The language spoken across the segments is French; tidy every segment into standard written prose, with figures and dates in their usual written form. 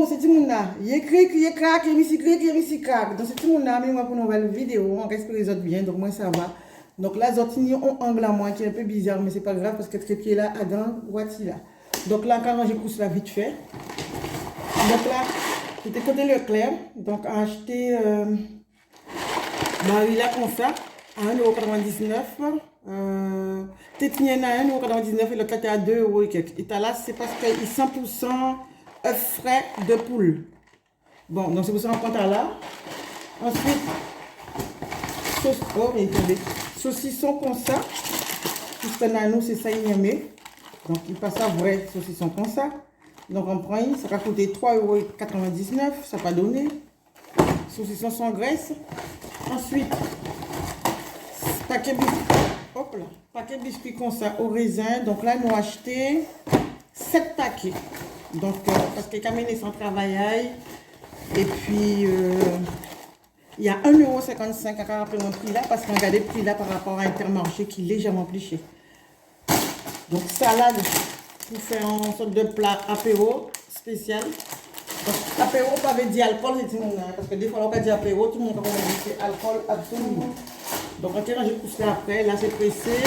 c'est tout le monde là. Il écrit, il craque, il ici craque. Donc c'est tout le monde là, mais moi pour une nouvelle vidéo, on respecte les autres bien, donc moi ça va. Donc là, les autres ont un angle à moi qui est un peu bizarre, mais c'est pas grave parce que ce qui est là, à dans, voici là. Donc là, quand je pousse là vite fait. Donc là, j'étais côté Leclerc, donc à acheter là comme ça, à 1,99 €. Tétien à 1,99 € et le côté à 2 € et quelques. Et là, c'est parce qu'il est 100% œufs frais de poule. Bon, donc c'est pour ça qu'on compte là. Ensuite, saucisson comme ça. Puisque nous, c'est ça, il y a. Donc, il passe à vrai saucisson comme ça. Donc, on prend, ça va coûter 3,99 €. Ça va donner. Saucisson sans graisse. Ensuite, paquet biscuit comme ça au raisin. Donc là, nous avons acheté 7 paquets. Donc, parce que Camille est sans travail. Et puis, il y a 1,55 € à rappeler mon prix là. Parce qu'on regarde le prix là par rapport à Intermarché qui est légèrement plus cher. Donc, salade pour faire une sorte de plat apéro spécial. Donc, apéro, pas veut dire alcool, c'est tout le monde. Parce que des fois, on va dire apéro, tout le monde va dire c'est alcool absolument. Donc, quand je pousse là après, là c'est pressé.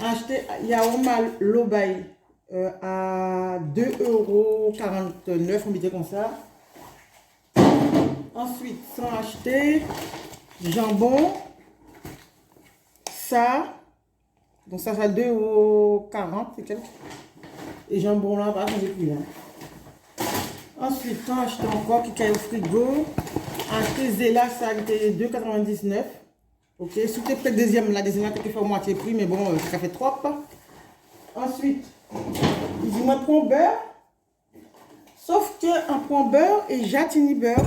Acheter Yaourt Lobaï à 2,49 €, on dit comme ça. Ensuite, sans acheter jambon, ça. Donc, ça fait 2,40 € et quelques. Et jambon là, pas j'ai plus là. Ensuite, on acheté encore qui est au frigo. Acheter Zella, ça a été 2,99 €. Ok, si tu fais deuxième, la deuxième, tu fais moitié prix, mais bon, ça fait trop. Ensuite, il dit moi, prends beurre. Sauf que on prend beurre et jatini beurre.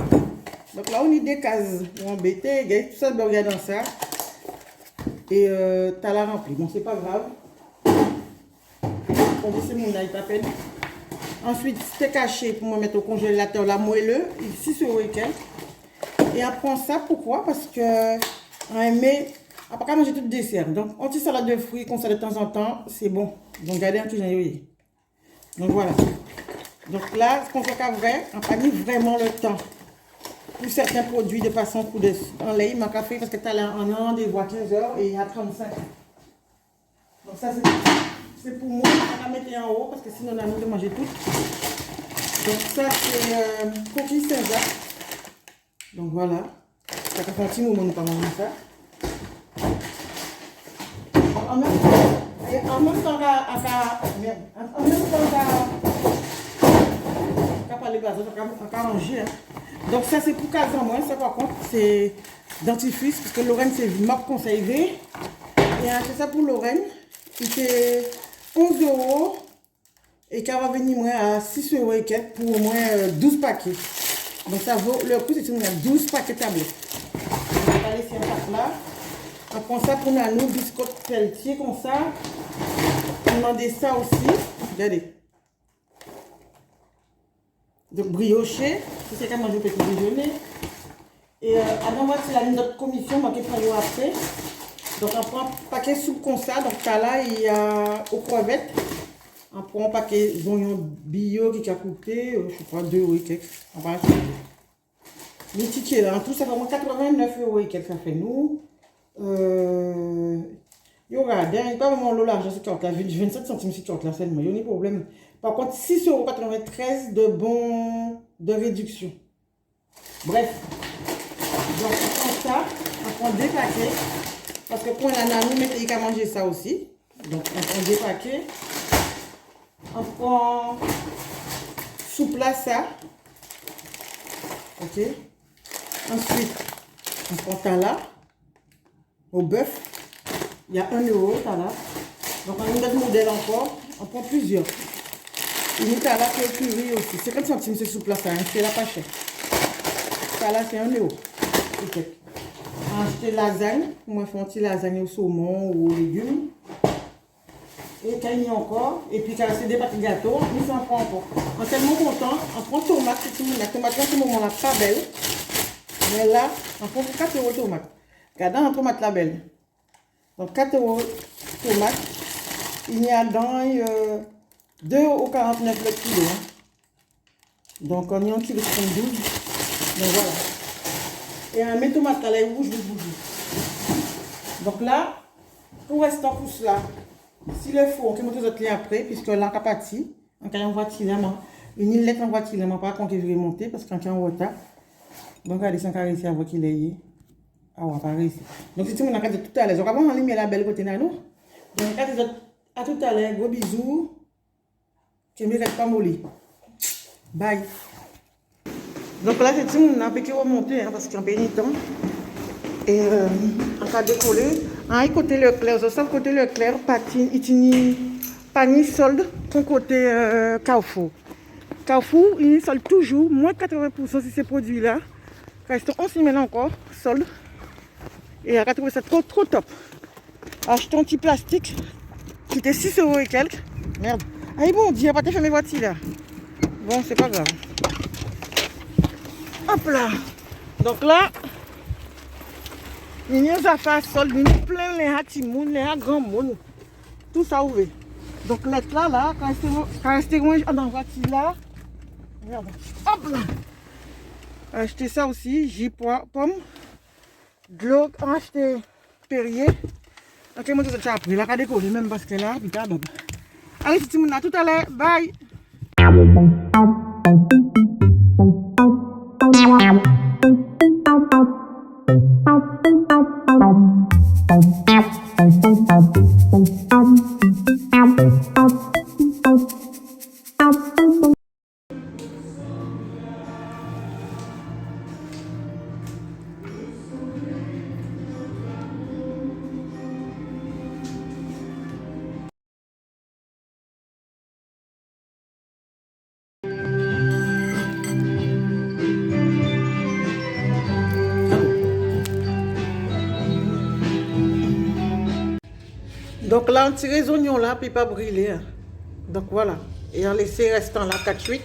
Donc là, on a des cases pour embêter, il y a tout ça de beurre dans ça. Et t'as la remplie. Bon, c'est pas grave. On dit c'est mon iPad. Ensuite, c'était caché pour me mettre au congélateur, la moelleux, ici sur le week-end. Et on prend ça, pourquoi? Parce que on aime, après manger tout le dessert. Donc, on tire salade de fruits comme ça de temps en temps, c'est bon. Donc, regardez un petit j'en Donc, voilà. Donc là, ce qu'on fait qu'à vrai, on a mis vraiment le temps. Pour certains produits de façon coup de en lait, ma café, parce que tu as là en rendez-vous à 15 h et à 35. Donc, ça, c'est pour moi. On va mettre en haut parce que sinon, on a envie de manger tout. Donc, ça, c'est coquille Saint-Jacques. Donc, voilà. Ça fait un petit moment nous pas manger ça. En même temps, qu'à manger. Donc, ça, c'est pour 15 ans moins. Ça, par contre, c'est dentifrice. Parce que Lorraine, c'est marque conservée. Et c'est ça pour Lorraine. C'était 11 € et qui va venir moins à 6 € et quelques pour au moins 12 paquets. Donc ça vaut le coût, c'est 12 paquets tablettes. On va laisser un pack là. On prend ça pour nous, biscotte pelletier comme ça. On demande ça aussi. Regardez. Donc brioché, c'est quand manger au petit déjeuner. Et avant moi, c'est la ligne de commission, moi qui prends après. Donc on prend un paquet soupe comme ça. Donc là, il y a aux crevettes. On prend un paquet d'oignons bio qui a coûté, je sais pas, 2 € et quelques. On va acheter. Les tickets là, en tout ça fait moins 89 € et quelques, ça fait nous. Il y aura pas vraiment l'argent, c'est 27 centimes si tu là seulement, il y a pas de problème. Par contre, 6,93 € de réduction. Bref. Donc on prend ça, on prend des paquets. Parce que pour la nanou, mettez qu'à manger ça aussi. Donc on prend des paquets. On prend soupe là ça. Ok. Ensuite, on prend tala au bœuf. Il y a 1 € tala. Donc on a une autre modèle encore. On prend plusieurs. Une tala qui est curry aussi. 50 centimes ce soupe là ça. C'est la pas cher. Tala c'est 1 €. Ok. Acheter lasagne. Moi je fais un petit lasagne au saumon ou aux légumes. Et quand il y a encore, et puis quand c'est des pâtes gâteaux, nous en prend encore. On est tellement content, on prend tomate, la tomate en ce moment là pas belle. Mais là, on prend 4 € de tomate. Regardez la tomate la belle. Donc 4 € de tomate. Il y a dans 2,49 € le kilo. Donc, on y en tire 72. Donc, voilà. Et on met tomate à l'ail rouge, Donc là, pour rester en pouce là, s'il le faut, on peut monter les autres après, puisque là, on a parti. On a un voiture là, une lettre en voiture là, pas qu'on veut monter, parce qu'on est en retard. Donc, regardez, si on a réussi à voir qu'il est ici. Ah, on va pas réussir. Donc, si tu m'as dit tout à l'heure, on va voir en ligne la belle côté là, nous. Donc, à tout à l'heure, gros bisous. Tu ne me pas molli. Bye. Donc là, c'est tout, on a un peu remonté, hein, parce qu'il y a un peu de temps. Et on a décollé. Un côté Leclerc, je côté Leclerc, il pas ni solde pour côté Carrefour. Carrefour, il solde toujours moins 80% sur ces produits-là. Reste 11 semaines encore, solde. Et à 80, c'est trop top. Acheter un petit plastique qui était 6 € et quelques. Merde. Ah bon, dis, pas te faire mes voitures là. Bon, c'est pas grave. Hop là. Donc là, il y a des affaires soldes, il y a plein de petits monde, les grands monde. Tout ça ouvert. Donc là, quand rester dans la voiture là, regarde. Hop là. Acheter ça aussi, jus, pomme, de l'eau, acheter Perrier. Ok, moi je vais après, là, décoller même parce que là, putain, bah. Allez, c'est tout à l'heure, bye. Donc là, on tire les oignons là, puis pas brûler. Hein. Donc voilà. Et on laisse restant là 4-8.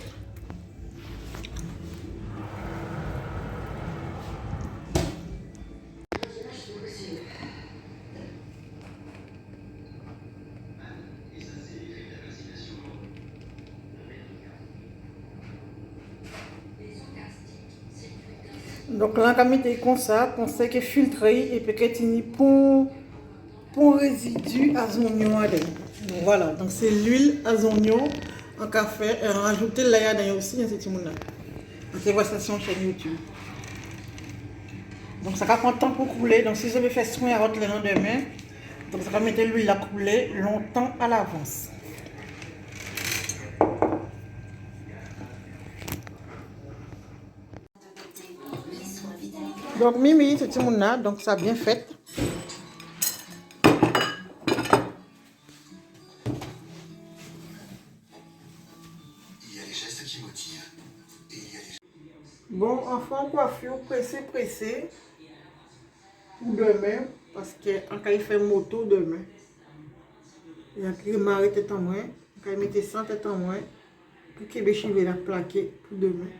Donc là, on met comme ça, on sait que filtré et puis que pour résidu à oignon. Voilà, donc c'est l'huile à oignon en café. Et on rajoute là aussi, hein, c'est tout le monde. C'est votre sur chaîne YouTube. Donc ça va prendre temps pour couler. Donc si je vais faire soin à votre lendemain, donc ça va mettre l'huile à couler longtemps à l'avance. Donc Mimi, c'est tout le monde, donc ça a bien fait. Bon, enfant, coiffure, pressé. Pour demain, parce qu'en cas il fait moto demain. Il y a qui marre tête en moins, quand il mettait 100 tête en moins, pour qu'il ait la plaqué pour demain.